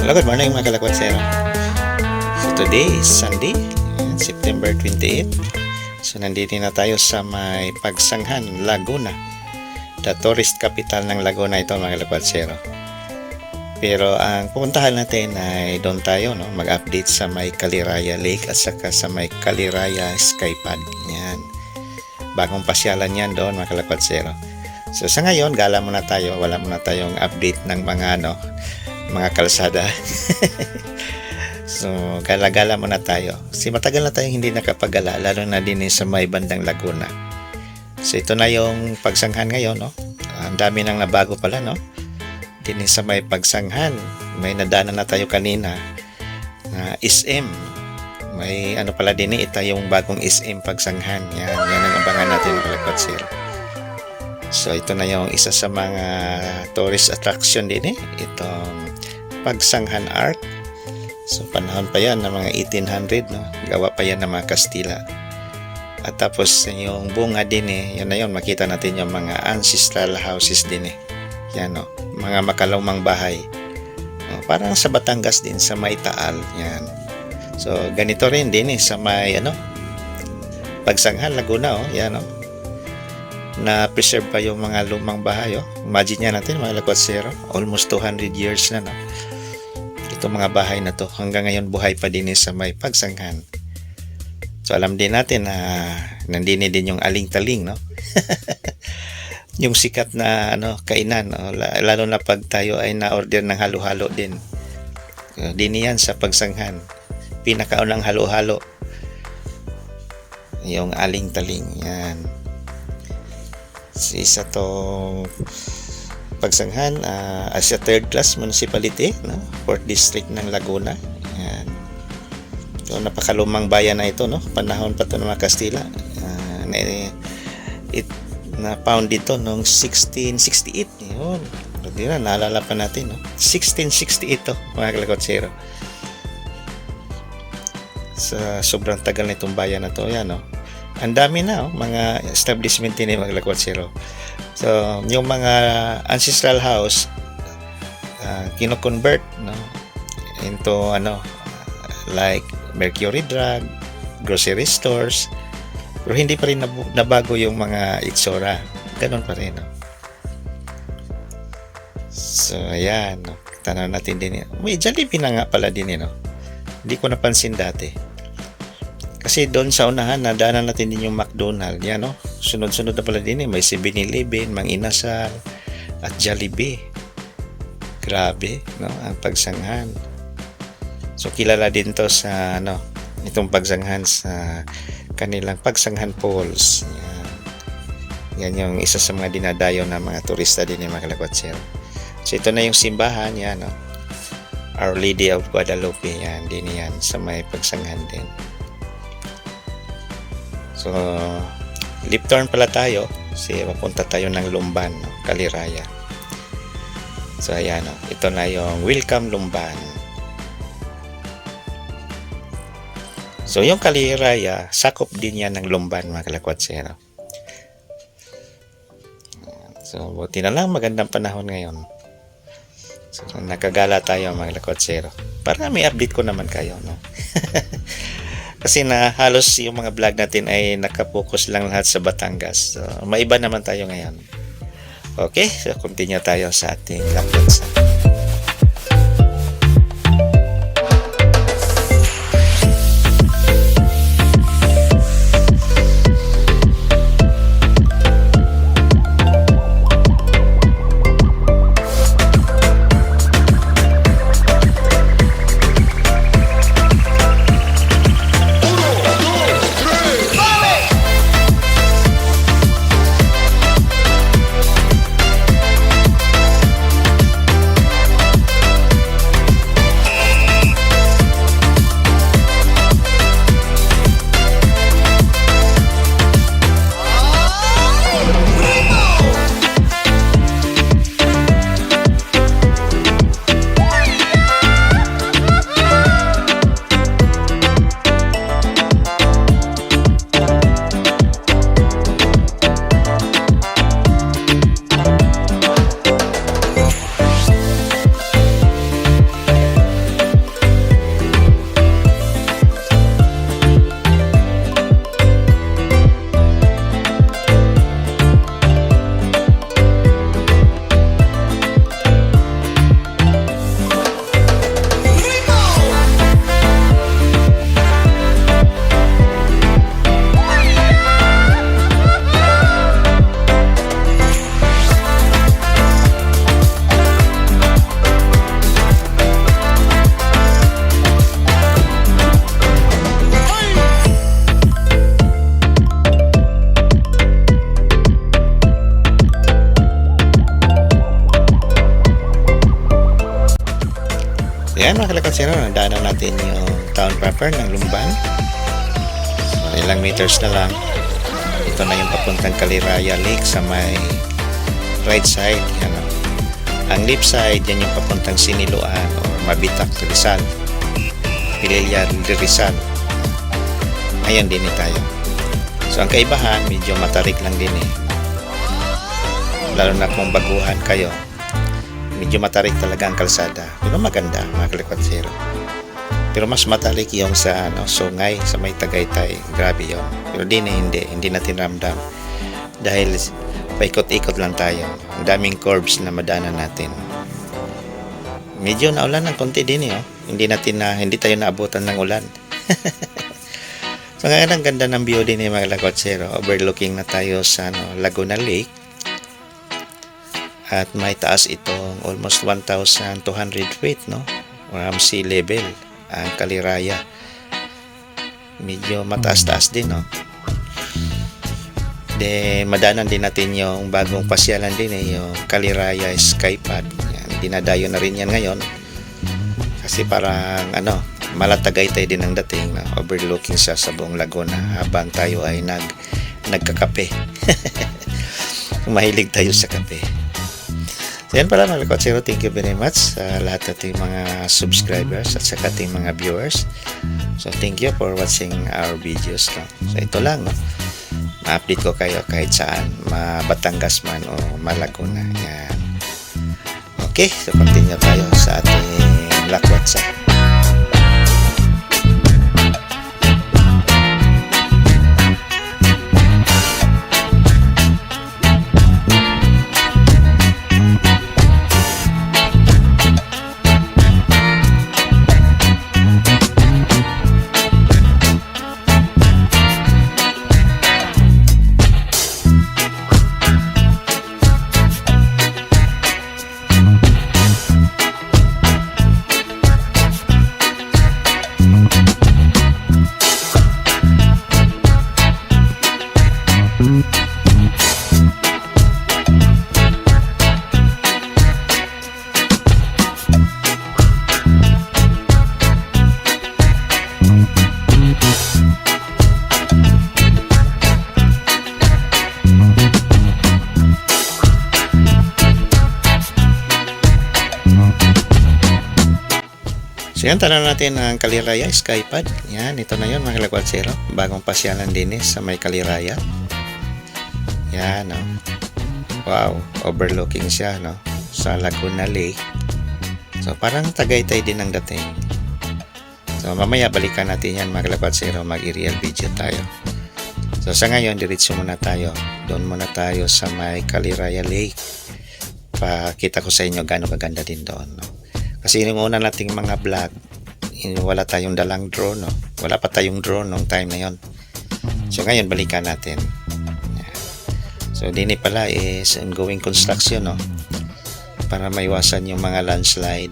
Hello, good morning mga kalakwatsero. So today is Sunday, September 28. So nandito na tayo sa may Pagsanghan, Laguna. The tourist capital ng Laguna ito mga kalakwatsero. Pero ang pupuntahan natin ay doon tayo, no? Mag-update sa may Caliraya Lake at saka sa may Caliraya Skypad. Yan. Bagong pasyalan yan doon mga kalakwatsero. So sa ngayon, gala muna tayo. Wala muna tayong update ng mga mga kalsada. So gala-gala muna tayo. Kasi matagal na tayong hindi nakapagala, lalo na din sa may bandang Laguna. So ito na yung Pagsanghan ngayon, no? Ang dami nang nabago pala, no? Din sa may Pagsanghan, may nadaanan na tayo kanina na SM. May ano pala din ito yung bagong SM Pagsanghan. Yan ang abangan natin mga kalakwatsero. So ito na yung isa sa mga tourist attraction din itong Pagsanghan Arc. So panahon pa yan ng mga 1800, no? Gawa pa yan ng mga Kastila. At tapos yung bunga din yun na yun, makita natin yung mga ancestral houses din yan, no? Mga makalumang bahay, no? Parang sa Batangas din sa may Taal yan. So ganito rin din sa may Pagsanghan Laguna, yan, no? Na preserve pa yung mga lumang bahay. Imagine niya natin mga kalakwatsero, almost 200 years na, no? Itong mga bahay na to hanggang ngayon buhay pa din sa may Pagsanghan. So alam din natin na nandini din yung aling-taling, no? Yung sikat na kainan, no? Lalo na pag tayo ay na-order ng halo-halo din. Din yan sa Pagsanghan. Pinakaunang halo-halo yung aling-taling. Yan. Isa tong Pagsanghan as a third class municipality, no? 4th district ng Laguna. Yan. So napakalumang bayan na ito, no? Panahon pa ito ng mga Kastila. Na found dito noong 1668. Yun. Hindi na, naalala pa natin, no? 1668 ito mga kalakwatsero. Sa sobrang tagal na itong bayan na to, yan, no? Ang dami na mga establishment din mga kalakwatsero. So yung mga ancestral house kino-convert, no, into like Mercury Drug, grocery stores, pero hindi pa rin nabago yung mga itsura. Ganon pa rin, no? So ayan, no? Tanaw natin din. May Jollibee na nga pala din, no? Hindi ko napansin dati. Kasi doon sa unahan, nadaanan natin din yung McDonald's. Yan, no? Sunod-sunod na pala din. May 7-Eleven, Mang Inasal, at Jollibee. Grabe, no? Ang Pagsanghan. So, kilala din to sa, itong Pagsanghan sa kanilang Pagsanghan Falls. Yan yung isa sa mga dinadayo ng mga turista din yung mga kalakwatsero. So, ito na yung simbahan. Yan, no? Our Lady of Guadalupe. Yan, din yan sa may Pagsanghan din. So, left turn pala tayo kasi mapunta tayo ng Lumban, no? Caliraya. So, ayan, no? Ito na yung Welcome Lumban. So, yung Caliraya, sakop din yan ng Lumban, mga kalakwatsero. So, buti na lang magandang panahon ngayon. So, nakagala tayo, mga kalakwatsero. Para may update ko naman kayo, no? Kasi na halos yung mga vlog natin ay nakapokus lang lahat sa Batangas. So, maiba naman tayo ngayon. Okay, so continue tayo sa ating lakbay. Yan mga kalakwatsero, nadaanan natin yung town proper ng Lumban. So, ilang meters na lang. Ito na yung papuntang Caliraya Lake sa may right side. Yan, oh. Ang left side, yan yung papuntang Siniloan o Mabitak, Rizal. Pililya, Rizal. Ayan din tayo. So ang kaibahan, medyo matarik lang din eh. Lalo na kung baguhan kayo, medyo matarik talaga ang kalsada. Pero maganda mga kalakwatsero. Pero mas matarik yung sa Sungay, sa may Tagaytay. Grabe yun. Pero hindi natin ramdam. Dahil paikot-ikot lang tayo. Ang daming curves na madaanan natin. Medyo naulan ng konti din eh. Oh. Hindi tayo naabutan ng ulan. So ngayon ang ganda ng view din mga kalakwatsero. Overlooking na tayo sa Laguna Lake. At may taas itong almost 1,200 feet from sea level ang Caliraya. Medyo mataas-taas din Then madaanan din natin yung bagong pasyalan din yung Caliraya Skypad. Yan, dinadayo na rin yan ngayon. Kasi parang Malatagaytay din ang dating overlooking sa buong Laguna habang tayo ay nagkakape. Mahilig tayo sa kape. So yan pala mga kalakwatsero, thank you very much sa lahat ating mga subscribers at sa ating mga viewers. So thank you for watching our videos. So ito lang ma-update ko kayo kahit saan, Batangas man o Malaguna. Yan. Okay, so continue tayo sa ating lakwatsa. So yan, tanaw natin ang Caliraya Skypad. Yan, ito na yun mga kalakwatsero. Bagong pasyalan din sa may Caliraya. Yan, Wow, overlooking siya, sa Laguna Lake. So parang Tagaytay din ang dating. So mamaya balikan natin yan mga kalakwatsero. Mag-real video tayo. So sa ngayon, diretso muna tayo. Doon muna tayo sa may Caliraya Lake. Pakita ko sa inyo gaano kaganda din doon, Kasi yung una nating mga vlog, wala tayong dalang drone, Wala pa tayong drone nung time na yon. So ngayon balikan natin. So din pala is ongoing construction, Para maiwasan yung mga landslide.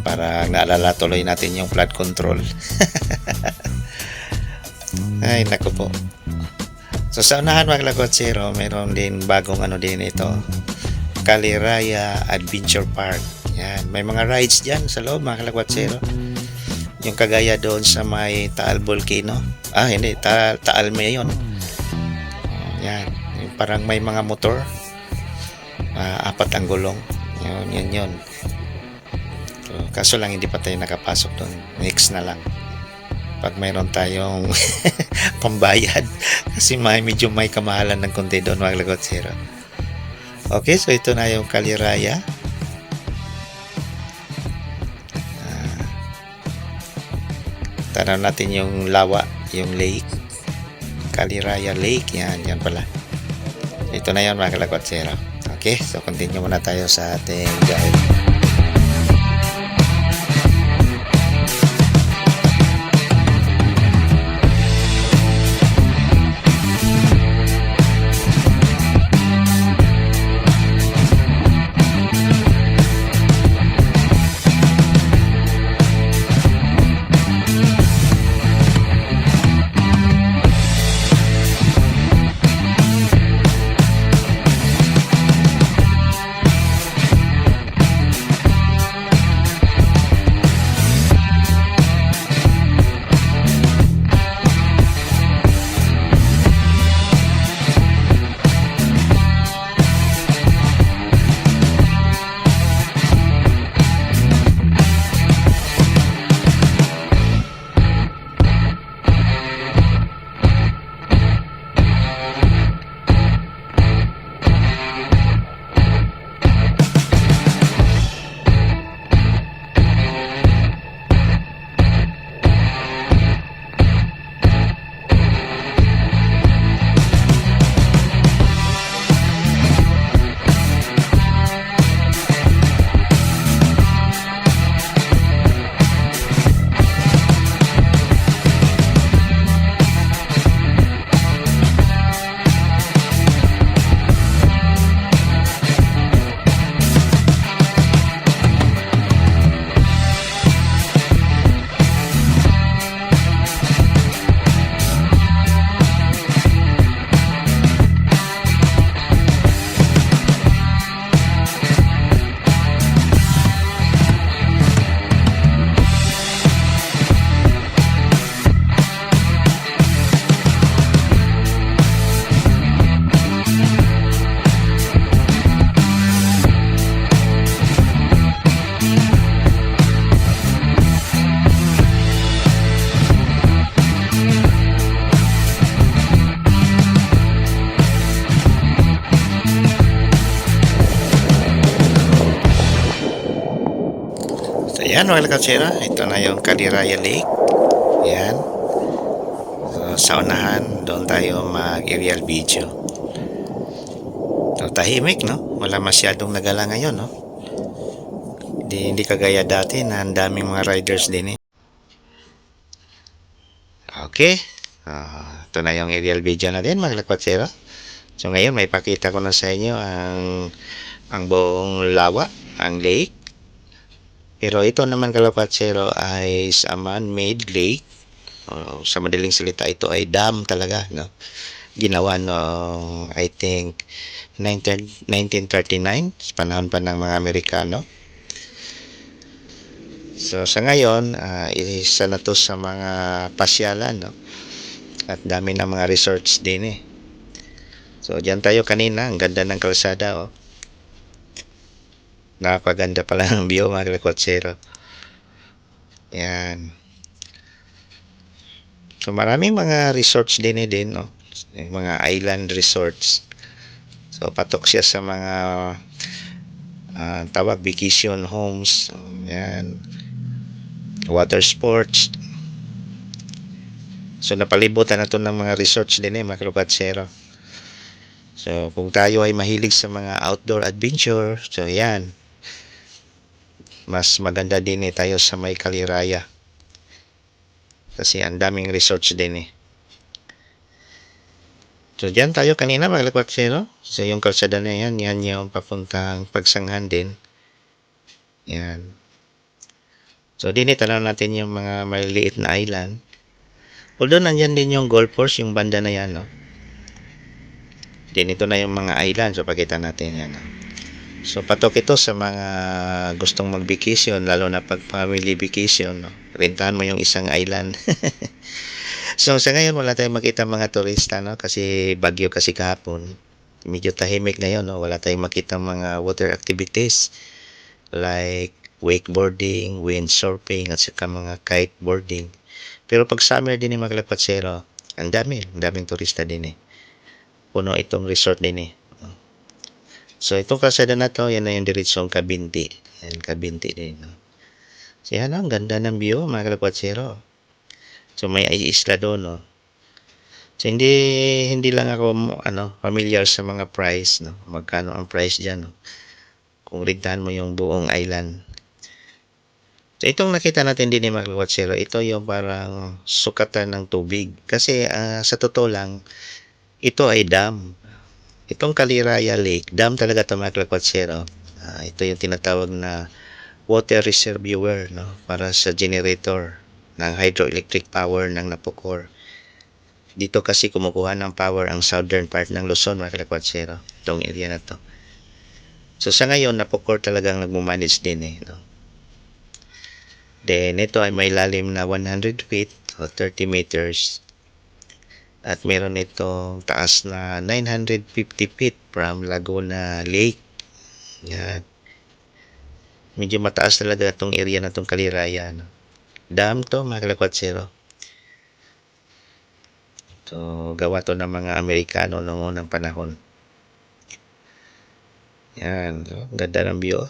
Para naalala tuloy natin yung flood control. Ay, naku po. So sa unahan mga kalakwatsero, meron din bagong din ito. Caliraya Adventure Park. Yan, may mga rides dyan sa loob mga kalakwatsero. Yung kagaya doon sa may Taal Volcano. Hindi, Taal may yun. Yan, yung parang may mga motor. 4 ang gulong. Yun. So, kaso lang hindi pa tayo nakapasok doon. Next na lang. Pag mayroon tayong pambayad. Kasi medyo may kamahalan ng konti doon mga kalakwatsero. Okay, so ito na yung Caliraya. Tanaw natin yung lawa, yung lake. Caliraya Lake. Yan pala. Ito na yan mga kalakwatsero. Okay, so continue muna tayo sa ating guide. Ayan mga katsera, ito na yung Caliraya Lake. Ayan. So, sa unahan, doon tayo mag-aerial video. So, tahimik, no? Wala masyadong nagala ngayon, no? Hindi kagaya dati na ang daming mga riders din eh. Okay. Ito na yung aerial video natin mga katsera. So ngayon may pakita ko na sa inyo ang buong lawa, ang lake. Pero ito naman kalapatsero ay a man-made lake. O, sa madaling salita, ito ay dam talaga, no? Ginawa no, I think 1939, sa panahon pa ng mga Amerikano. So sa ngayon, isa na to sa mga pasyalan, no? At dami ng mga resorts din eh. So diyan tayo kanina, ang ganda ng kalsada, oh. Napaganda pala ng view mga kakotsero. Yan. So maraming mga resorts din eh din, no? Mga island resorts. So patok siya sa mga tawag vacation homes. Yan. Water sports. So napalibutan na to ng mga resorts din eh mga kakotsero. So kung tayo ay mahilig sa mga outdoor adventure, so yan. Mas maganda din eh tayo sa may Caliraya. Kasi ang daming resorts din eh. So diyan tayo kanina mga kakotsero. So yung kalsada na yan, yan yung papuntang Pagsanghan din. Yan. So din tanaw natin yung mga maliliit na island. Although nandyan din yung golf course, yung banda na yan, no? Din ito na yung mga island. So pakita natin yan, no? So patok ito sa mga gustong mag-vacation, lalo na pag family vacation, no? Rentahan mo yung isang island. So sa ngayon wala tayong makita mga turista, no? Kasi bagyo kasi kahapon. Medyo tahimik ngayon, no? Wala tayong makita mga water activities like wakeboarding, windsurfing at saka mga kiteboarding. Pero pag summer din mga kapatsero, ang daming turista din eh. Puno itong resort din eh. So itong kalsada na to, yan na yung diretsong Kabinti. Yan, Kabinti din. No? So yan, ang ganda ng view mga kapatsero. So may isla doon, no. So hindi lang ako familiar sa mga price, no. Magkano ang price diyan, no. Kung rentahan mo yung buong island. So itong nakita natin din ni mga kawatsero, ito yung parang sukatan ng tubig. Kasi sa totoo lang, ito ay dam. Itong Caliraya Lake, dam talaga ito mga kawatsero. Ito yung tinatawag na water reservoir, no, para sa generator ng hydroelectric power ng Napocor. Dito kasi kumukuha ng power ang southern part ng Luzon mga kawatsero. Itong area na to. So sa ngayon, Napocor talagang nagmumanage din eh, no. Then ito ay may lalim na 100 feet o 30 meters. At meron itong taas na 950 feet from Laguna Lake. Yan. Medyo mataas talaga itong area na itong Caliraya, no. Dam to mga kawatsero. So gawa to ng mga Amerikano noong unang panahon. Yan. So, ganda ng view.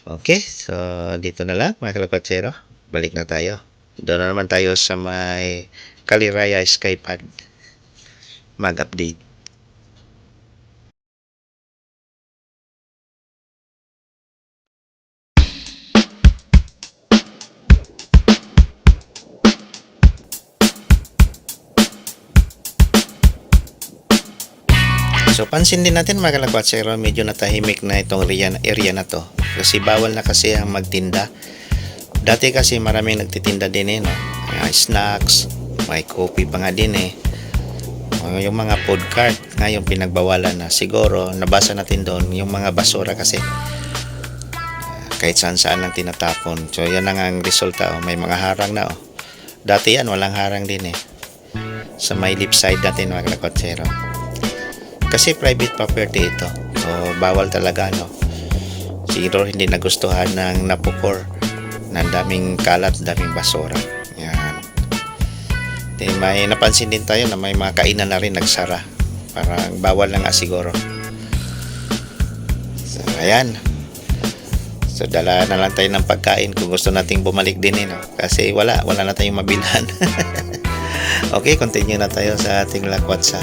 Okay, so dito na lang mga kapatsero. Balik na tayo. Doon na naman tayo sa may Caliraya Skypad. Mag-update. So pansin din natin mga kalapatsero, medyo natahimik na itong area na to. Kasi bawal na kasi ang magtinda. Dati kasi maraming nagtitinda din eh, no? May snacks, may coffee pa nga din eh. Yung mga food cart, ngayon pinagbawalan na. Siguro, nabasa natin doon, yung mga basura kasi. Kahit saan-saan lang tinatapon. So yan ang resulta, oh. May mga harang na, oh. Dati yan, walang harang din eh. Sa may lip side natin mga kalapatsero. Kasi private property ito. So, bawal talaga, no? Siguro hindi nagustuhan ng Napocor na daming kalat, daming basura. Yan. Then, may napansin din tayo na may mga kainan na rin nagsara. Parang bawal na nga siguro. So, ayan. So dala na lang tayo ng pagkain kung gusto nating bumalik din no? Kasi wala na tayong mabilhan. Okay, continue na tayo sa ating lakwatsa.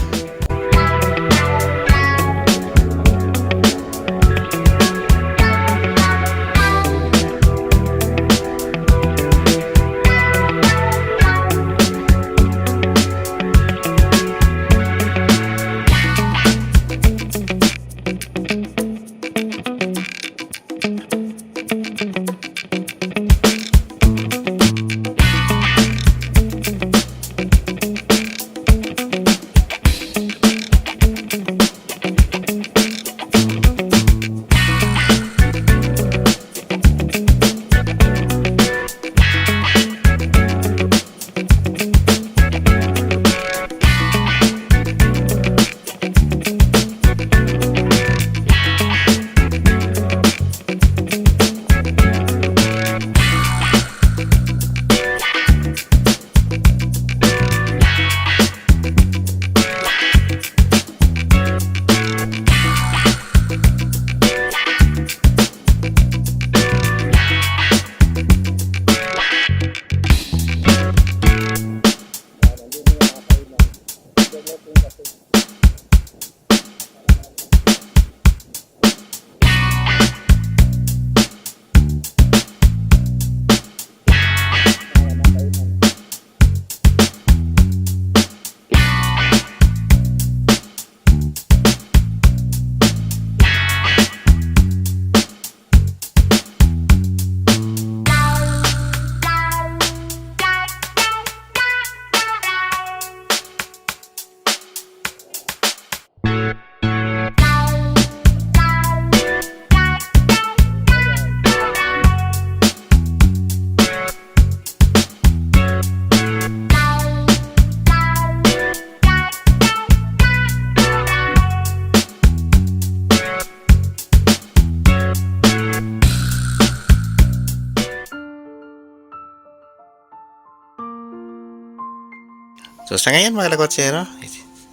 So sa ngayon mga lakwatsero,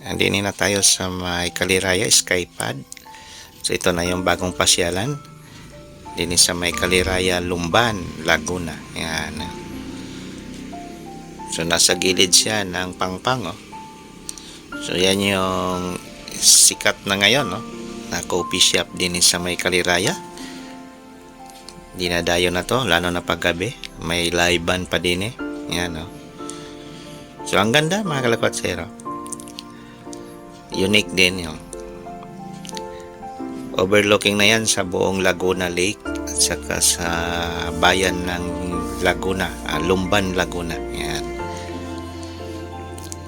andini na tayo sa may Kaliraya Skypad. So ito na yung bagong pasyalan. Dini sa may Kaliraya, Lumban, Laguna. Yan. So nasa gilid siya ng Pangpang. Oh. So yan yung sikat na ngayon, no? Na coffee shop din sa may Kaliraya. Dinadayo na to, lalo na paggabi. May live band pa din eh. Yan, no? So ang ganda mga kalakwatsero. Unique din yung overlooking na yan sa buong Laguna Lake at saka sa bayan ng Laguna, Lumban, Laguna. Yan.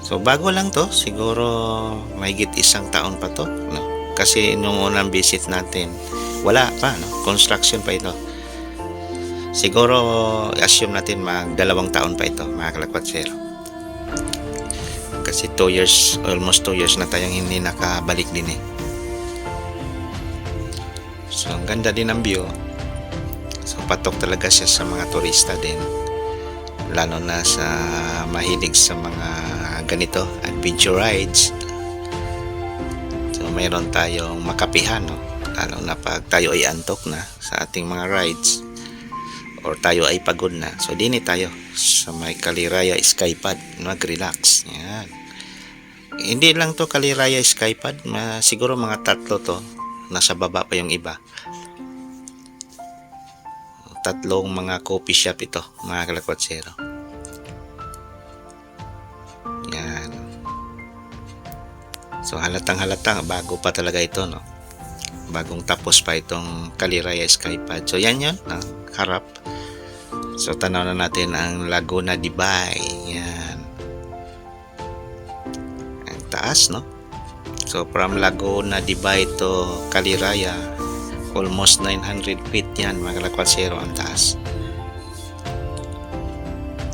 So bago lang to, siguro mahigit 1 taon pa to, no? Kasi nung unang visit natin, wala pa, no? Construction pa ito. Siguro assume natin mag 2 taon pa ito mga kalakwatsero. Kasi 2 years, almost 2 years na tayong hindi nakabalik din eh. So ang ganda din ng view. So patok talaga siya sa mga turista din, lalo na sa mahilig sa mga ganito adventure rides. So mayroon tayong makapihan, no? Lalo na pag tayo ay antok na sa ating mga rides or tayo ay pagod na. So dini tayo sa may Kaliraya Skypad, mag-relax. Yan. Hindi lang to Kaliraya Skypad, siguro mga 3 to. Nasa baba pa yung iba. 3 mga coffee shop ito, mga kalakwatsero. Yan. So halatang bago pa talaga ito, no? Bagong tapos pa itong Kaliraya Skypad. So yan yun, no? Harap. So tanaw na natin ang Laguna de Bay. Yan. Ang taas, no? So from Laguna de Bay to Kaliraya, almost 900 feet yan mga kalakwatsero ang taas.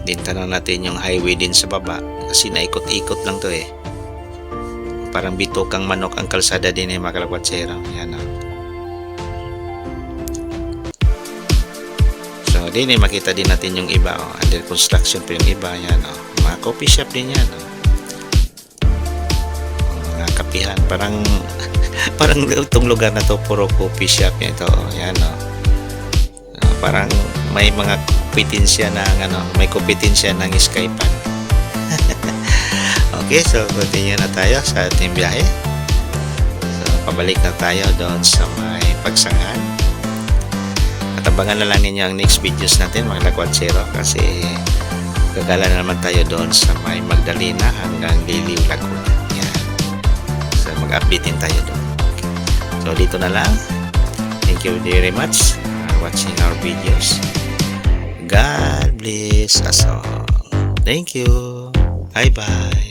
Din tanaw natin yung highway din sa baba kasi naikot-ikot lang to eh. Parang bitokang manok ang kalsada din eh mga kalakwatsero. Yan, no? So din eh makita din natin yung iba, oh. Under construction pa yung iba. Yan, oh. Mga coffee shop din yan, oh. Mga kapihan, parang parang itong lugar na to puro coffee shop ito. Yan, oh. parang may mga kompetensya ng may kompetensya ng Skypan. Okay, so continue na tayo sa ating biyahe. So pabalik na tayo doon sa may Pagsanghan. At abangan na lang ninyo ang next videos natin mga lakwatsero, kasi gagala na naman tayo doon sa may Magdalena hanggang Liliw, Laguna. Yan. So mag-update din tayo doon. Okay. So dito na lang. Thank you very much for watching our videos. God bless us all. Thank you. Bye bye.